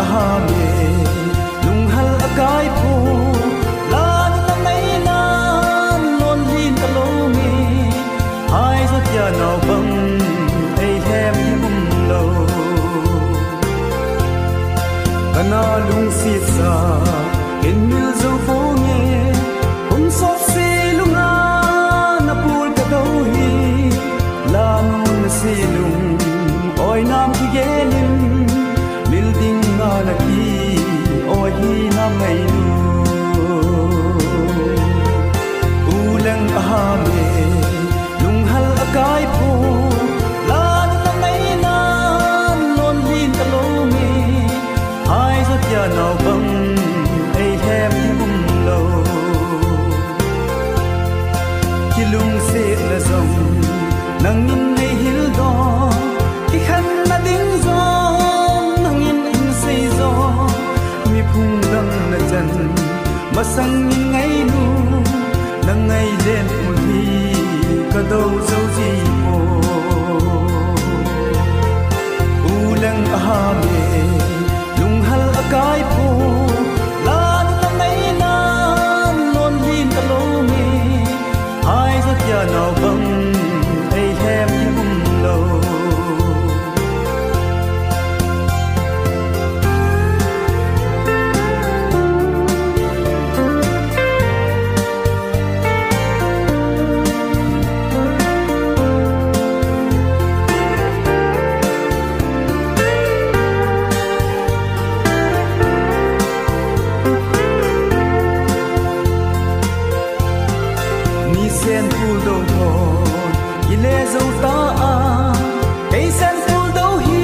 ahame lung hal akai pu lan na nei na non lin ka lo mi hai zot ya nau bang ei hem bum lo kana lung si sa in mil zo fo nge um so si lunga na pul ka do hi la nun si lung oi nam ki genin building na la ki oi hi na mai nu ulang ahame lung hal akai pu lan na nei na non lin ka lo mi hai zot ya nau bang ei hem bum lo ki lung se la zong nang in nei hil do ki khan na ding zo nang in sei zo mi phung dang na chan masang in ngai nu nang ngai len mu hi ka do zo ji po ulang ahame lung hal akai pu lan na nei na non hin ka lo mi ai zot ya nau bang ei hem bum lo sen phul do ho ile zo ta a ei sen phul do hi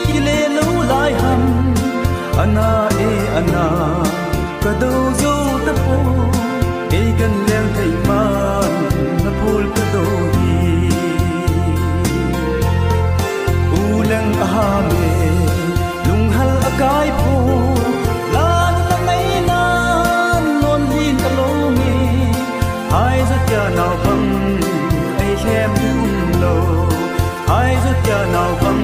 kile lo lai ham ana e ana ka do zo ta po ei gan leng thai man na phul ka do hi ulang ahame lung hal akai po lan na nei na non hin ka lo mi hai zot ya nau bang ei hem bum lo hai zot ya nau bang